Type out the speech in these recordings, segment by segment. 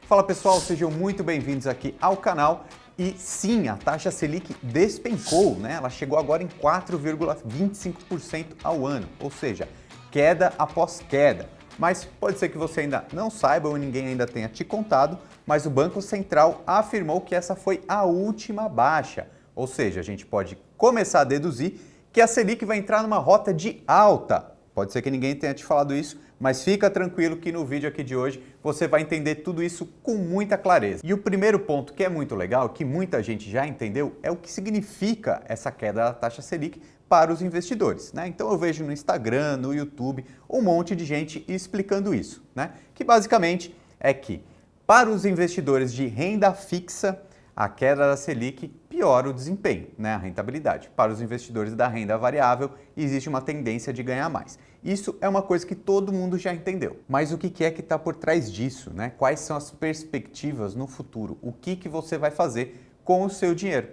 Fala pessoal, sejam muito bem-vindos aqui ao canal. E sim, a taxa Selic despencou, né? Ela chegou agora em 4,25% ao ano, ou seja, queda após queda. Mas pode ser que você ainda não saiba ou ninguém ainda tenha te contado, mas o Banco Central afirmou que essa foi a última baixa. Ou seja, a gente pode começar a deduzir que a Selic vai entrar numa rota de alta. Pode ser que ninguém tenha te falado isso, mas fica tranquilo que no vídeo aqui de hoje você vai entender tudo isso com muita clareza. E o primeiro ponto que é muito legal, que muita gente já entendeu, é o que significa essa queda da taxa Selic para os investidores, né? Então eu vejo no Instagram, no YouTube, um monte de gente explicando isso, né? Que basicamente é que para os investidores de renda fixa, a queda da Selic piora o desempenho, né, a rentabilidade. Para os investidores da renda variável, existe uma tendência de ganhar mais. Isso é uma coisa que todo mundo já entendeu. Mas o que é que está por trás disso, né? Quais são as perspectivas no futuro? O que você vai fazer com o seu dinheiro?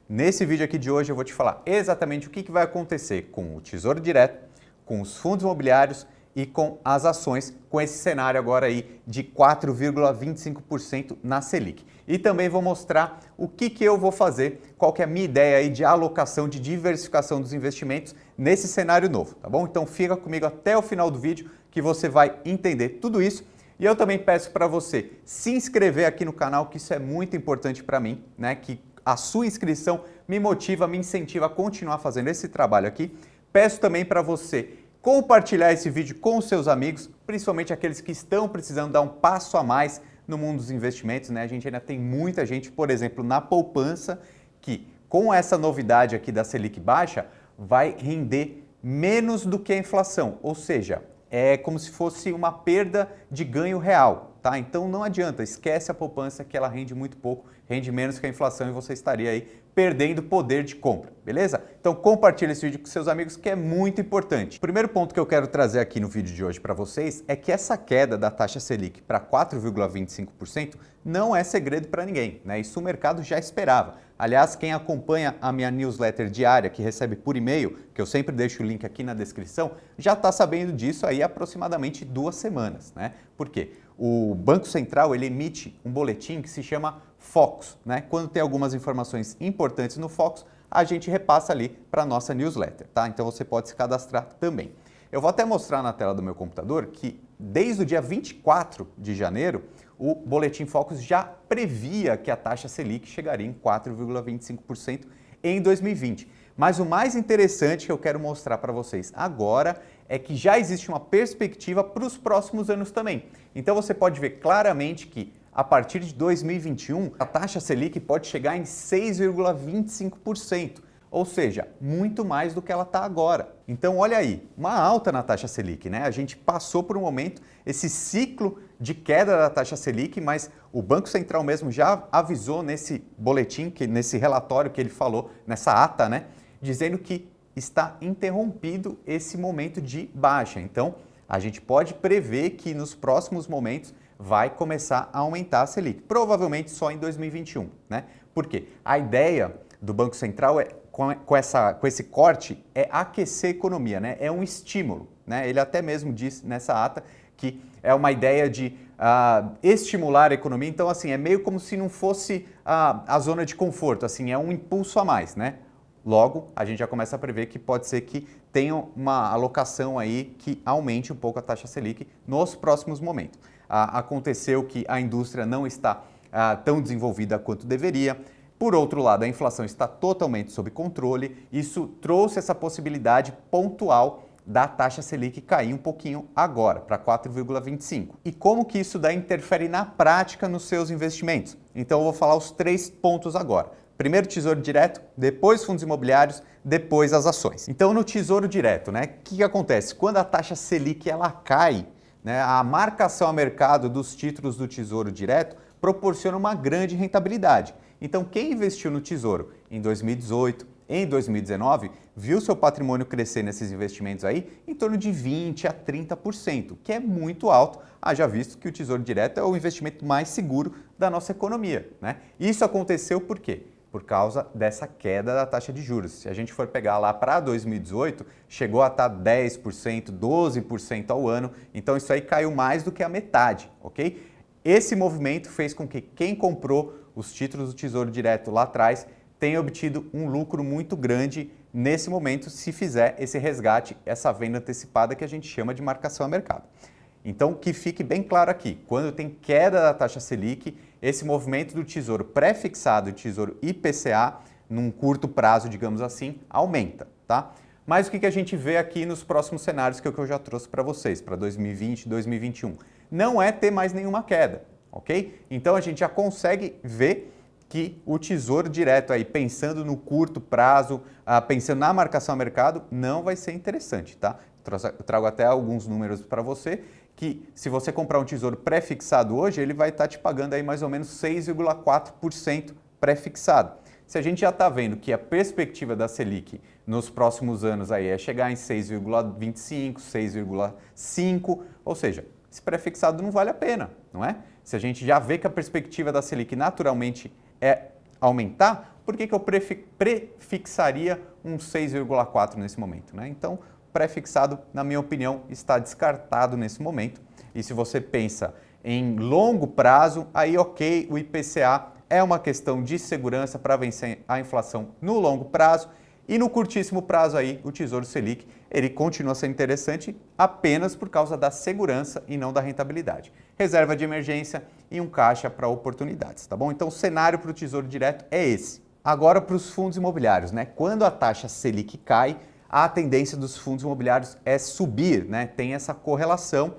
Nesse vídeo aqui de hoje eu vou te falar exatamente o que vai acontecer com o Tesouro Direto, com os fundos imobiliários e com as ações, com esse cenário agora aí de 4,25% na Selic. E também vou mostrar o que eu vou fazer, qual que é a minha ideia aí de alocação, de diversificação dos investimentos nesse cenário novo, tá bom? Então fica comigo até o final do vídeo que você vai entender tudo isso. E eu também peço para você se inscrever aqui no canal, que isso é muito importante para mim, né? Que a sua inscrição me motiva, me incentiva a continuar fazendo esse trabalho aqui. Peço também para você compartilhar esse vídeo com os seus amigos, principalmente aqueles que estão precisando dar um passo a mais no mundo dos investimentos, né? A gente ainda tem muita gente, por exemplo, na poupança, que com essa novidade aqui da Selic baixa, vai render menos do que a inflação, ou seja, é como se fosse uma perda de ganho real, tá? Então não adianta, esquece a poupança que ela rende muito pouco, rende menos que a inflação e você estaria aí perdendo poder de compra, beleza? Então compartilhe esse vídeo com seus amigos que é muito importante. O primeiro ponto que eu quero trazer aqui no vídeo de hoje para vocês é que essa queda da taxa Selic para 4,25% não é segredo para ninguém, né? Isso o mercado já esperava. Aliás, quem acompanha a minha newsletter diária, que recebe por e-mail, que eu sempre deixo o link aqui na descrição, já está sabendo disso aí há aproximadamente 2 semanas, né? Por quê? O Banco Central ele emite um boletim que se chama Focus, né? Quando tem algumas informações importantes no Focus, a gente repassa ali para a nossa newsletter, tá? Então você pode se cadastrar também. Eu vou até mostrar na tela do meu computador que desde o dia 24 de janeiro, o Boletim Focus já previa que a taxa Selic chegaria em 4,25% em 2020. Mas o mais interessante que eu quero mostrar para vocês agora é que já existe uma perspectiva para os próximos anos também. Então você pode ver claramente que a partir de 2021, a taxa Selic pode chegar em 6,25%, ou seja, muito mais do que ela está agora. Então olha aí, uma alta na taxa Selic, né? A gente passou por um momento, esse ciclo de queda da taxa Selic, mas o Banco Central mesmo já avisou nesse boletim, nesse relatório que ele falou, nessa ata, né? Dizendo que está interrompido esse momento de baixa. Então a gente pode prever que nos próximos momentos vai começar a aumentar a Selic, provavelmente só em 2021, né? Por quê? A ideia do Banco Central com esse corte é aquecer a economia, né? É um estímulo, né? Ele até mesmo disse nessa ata que é uma ideia de estimular a economia. Então, assim, é meio como se não fosse a zona de conforto, assim, é um impulso a mais, né? Logo, a gente já começa a prever que pode ser que tenha uma alocação aí que aumente um pouco a taxa Selic nos próximos momentos. Aconteceu que a indústria não está tão desenvolvida quanto deveria. Por outro lado, a inflação está totalmente sob controle. Isso trouxe essa possibilidade pontual da taxa Selic cair um pouquinho agora, para 4,25%. E como que isso daí interfere na prática nos seus investimentos? Então eu vou falar os 3 pontos agora. Primeiro Tesouro Direto, depois fundos imobiliários, depois as ações. Então no Tesouro Direto, né, o que acontece? Quando a taxa Selic ela cai, né, a marcação a mercado dos títulos do Tesouro Direto proporciona uma grande rentabilidade. Então quem investiu no Tesouro em 2018, em 2019, viu seu patrimônio crescer nesses investimentos aí em torno de 20% a 30%, que é muito alto, haja visto que o Tesouro Direto é o investimento mais seguro da nossa economia, né? Isso aconteceu por quê? Por causa dessa queda da taxa de juros. Se a gente for pegar lá para 2018, chegou a estar 10%, 12% ao ano, então isso aí caiu mais do que a metade, ok? Esse movimento fez com que quem comprou os títulos do Tesouro Direto lá atrás tenha obtido um lucro muito grande nesse momento, se fizer esse resgate, essa venda antecipada que a gente chama de marcação a mercado. Então, que fique bem claro aqui, quando tem queda da taxa Selic, esse movimento do Tesouro pré-fixado e Tesouro IPCA, num curto prazo, digamos assim, aumenta, tá? Mas o que a gente vê aqui nos próximos cenários, que é o que eu já trouxe para vocês, para 2020 e 2021? Não é ter mais nenhuma queda, ok? Então, a gente já consegue ver que o Tesouro Direto aí, pensando no curto prazo, pensando na marcação a mercado, não vai ser interessante, tá? Eu trago até alguns números para você, que se você comprar um tesouro pré-fixado hoje, ele vai estar te pagando aí mais ou menos 6,4% pré-fixado. Se a gente já está vendo que a perspectiva da Selic nos próximos anos aí é chegar em 6,25, 6,5, ou seja, esse pré-fixado não vale a pena, não é? Se a gente já vê que a perspectiva da Selic naturalmente é aumentar, por que eu prefixaria um 6,4 nesse momento, né? Então, pré-fixado, na minha opinião, está descartado nesse momento. E se você pensa em longo prazo, aí ok, o IPCA é uma questão de segurança para vencer a inflação no longo prazo. E no curtíssimo prazo aí, o Tesouro Selic, ele continua sendo interessante apenas por causa da segurança e não da rentabilidade. Reserva de emergência e um caixa para oportunidades, tá bom? Então o cenário para o Tesouro Direto é esse. Agora para os fundos imobiliários, né? Quando a taxa Selic cai, a tendência dos fundos imobiliários é subir, né? Tem essa correlação.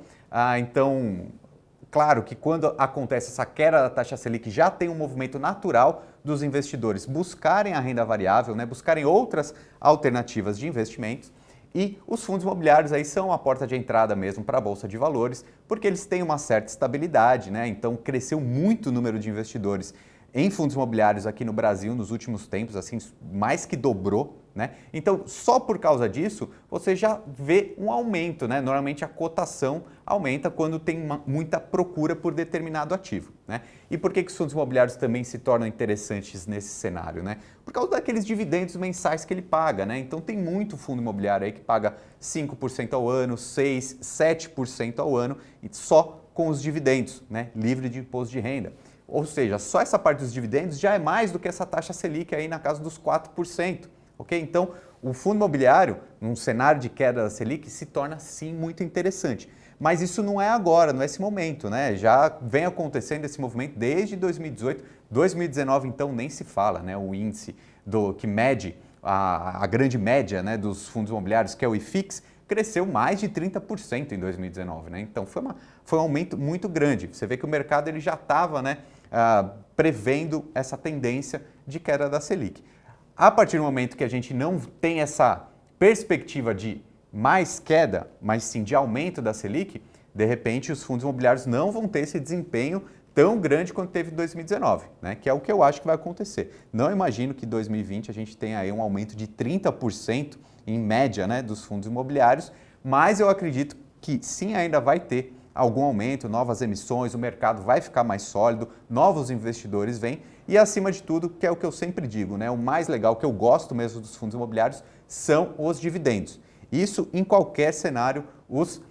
Então, claro que quando acontece essa queda da taxa Selic, já tem um movimento natural dos investidores buscarem a renda variável, né? Buscarem outras alternativas de investimentos. E os fundos imobiliários aí são a porta de entrada mesmo para a Bolsa de Valores, porque eles têm uma certa estabilidade, né? Então, cresceu muito o número de investidores em fundos imobiliários aqui no Brasil nos últimos tempos, assim, mais que dobrou, né? Então, só por causa disso, você já vê um aumento, né? Normalmente a cotação aumenta quando tem muita procura por determinado ativo, né? E por que os fundos imobiliários também se tornam interessantes nesse cenário, né? Por causa daqueles dividendos mensais que ele paga, né? Então, tem muito fundo imobiliário aí que paga 5% ao ano, 6%, 7% ao ano, e só com os dividendos, né? Livre de imposto de renda. Ou seja, só essa parte dos dividendos já é mais do que essa taxa Selic aí na casa dos 4%. Ok? Então, o fundo imobiliário, num cenário de queda da Selic, se torna sim muito interessante. Mas isso não é agora, não é esse momento, né? Já vem acontecendo esse movimento desde 2018, 2019 então nem se fala, né? O índice que mede a grande média, né, dos fundos imobiliários, que é o IFIX, cresceu mais de 30% em 2019, né? Então foi um aumento muito grande. Você vê que o mercado ele já estava, né, prevendo essa tendência de queda da Selic. A partir do momento que a gente não tem essa perspectiva de mais queda, mas sim de aumento da Selic, de repente os fundos imobiliários não vão ter esse desempenho tão grande quanto teve em 2019, né? Que é o que eu acho que vai acontecer. Não imagino que em 2020 a gente tenha aí um aumento de 30% em média, né, dos fundos imobiliários, mas eu acredito que sim, ainda vai ter algum aumento, novas emissões, o mercado vai ficar mais sólido, novos investidores vêm e, acima de tudo, que é o que eu sempre digo, né, o mais legal, que eu gosto mesmo dos fundos imobiliários, são os dividendos. Isso, em qualquer cenário, os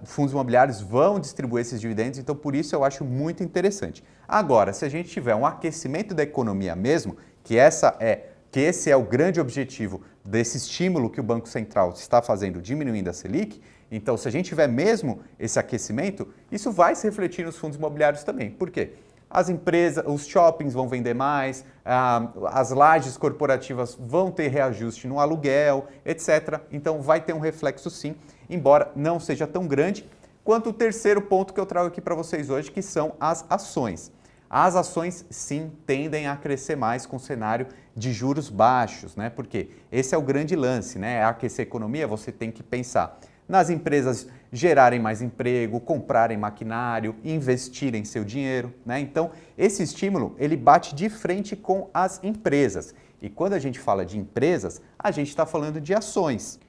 fundos imobiliários vão distribuir esses dividendos, então por isso eu acho muito interessante. Agora, se a gente tiver um aquecimento da economia mesmo, que esse é o grande objetivo desse estímulo que o Banco Central está fazendo, diminuindo a Selic, então se a gente tiver mesmo esse aquecimento, isso vai se refletir nos fundos imobiliários também. Por quê? As empresas, os shoppings vão vender mais, as lajes corporativas vão ter reajuste no aluguel, etc. Então vai ter um reflexo sim, embora não seja tão grande quanto o terceiro ponto que eu trago aqui para vocês hoje, que são as ações. As ações sim tendem a crescer mais com o cenário de juros baixos, né? Porque esse é o grande lance, né? Aquecer a economia, você tem que pensar nas empresas gerarem mais emprego, comprarem maquinário, investirem seu dinheiro, né? Então, esse estímulo, ele bate de frente com as empresas. E quando a gente fala de empresas, a gente está falando de ações.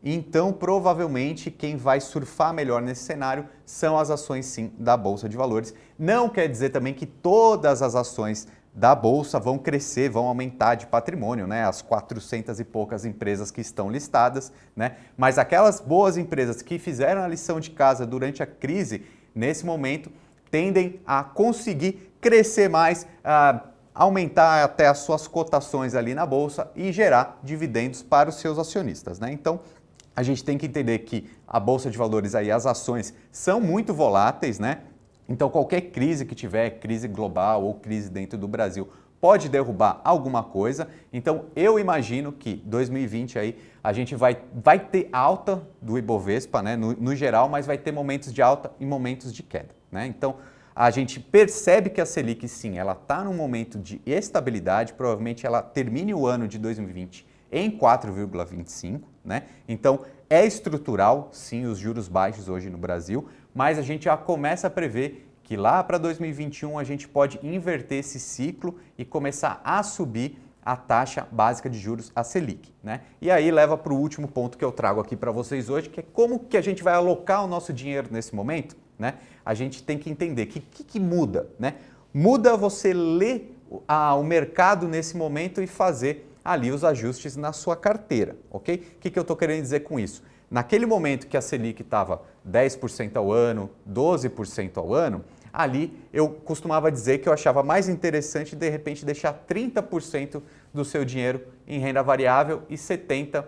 Então, provavelmente, quem vai surfar melhor nesse cenário são as ações, sim, da Bolsa de Valores. Não quer dizer também que todas as ações da Bolsa vão crescer, vão aumentar de patrimônio, né? As 400 e poucas empresas que estão listadas, né? Mas aquelas boas empresas que fizeram a lição de casa durante a crise, nesse momento, tendem a conseguir crescer mais, aumentar até as suas cotações ali na bolsa e gerar dividendos para os seus acionistas, né? Então, a gente tem que entender que a bolsa de valores aí, as ações são muito voláteis, né? Então, qualquer crise que tiver, crise global ou crise dentro do Brasil, pode derrubar alguma coisa. Então, eu imagino que 2020 aí a gente vai ter alta do Ibovespa, né, no geral, mas vai ter momentos de alta e momentos de queda, né? Então, a gente percebe que a Selic, sim, ela está num momento de estabilidade, provavelmente ela termine o ano de 2020 em 4,25, né? Então, é estrutural, sim, os juros baixos hoje no Brasil, mas a gente já começa a prever que lá para 2021 a gente pode inverter esse ciclo e começar a subir a taxa básica de juros, a Selic, né? E aí leva para o último ponto que eu trago aqui para vocês hoje, que é como que a gente vai alocar o nosso dinheiro nesse momento, né? A gente tem que entender que muda, né? Muda você ler o mercado nesse momento e fazer ali os ajustes na sua carteira, ok? O que eu estou querendo dizer com isso? Naquele momento que a Selic estava 10% ao ano, 12% ao ano, ali eu costumava dizer que eu achava mais interessante de repente deixar 30% do seu dinheiro em renda variável e 70%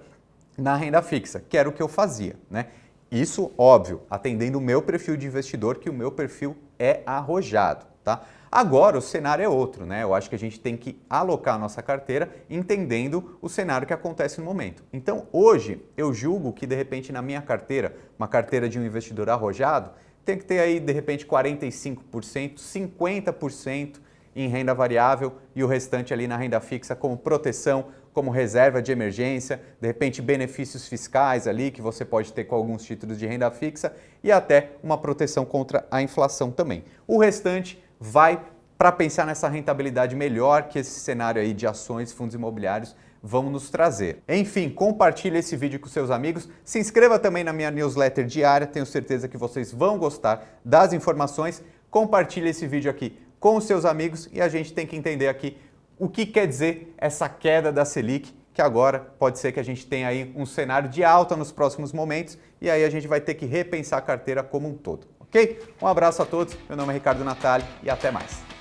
na renda fixa, que era o que eu fazia, né? Isso, óbvio, atendendo o meu perfil de investidor, que o meu perfil é arrojado, tá? Agora o cenário é outro, né? Eu acho que a gente tem que alocar a nossa carteira entendendo o cenário que acontece no momento. Então, hoje, eu julgo que, de repente, na minha carteira, uma carteira de um investidor arrojado, tem que ter aí, de repente, 45%, 50% em renda variável e o restante ali na renda fixa como proteção, como reserva de emergência, de repente benefícios fiscais ali que você pode ter com alguns títulos de renda fixa e até uma proteção contra a inflação também. O restante vai para pensar nessa rentabilidade melhor que esse cenário aí de ações, fundos imobiliários vão nos trazer. Enfim, compartilhe esse vídeo com seus amigos, se inscreva também na minha newsletter diária, tenho certeza que vocês vão gostar das informações. Compartilhe esse vídeo aqui com os seus amigos e a gente tem que entender aqui o que quer dizer essa queda da Selic, que agora pode ser que a gente tenha aí um cenário de alta nos próximos momentos e aí a gente vai ter que repensar a carteira como um todo, ok? Um abraço a todos, meu nome é Ricardo Natalio e até mais.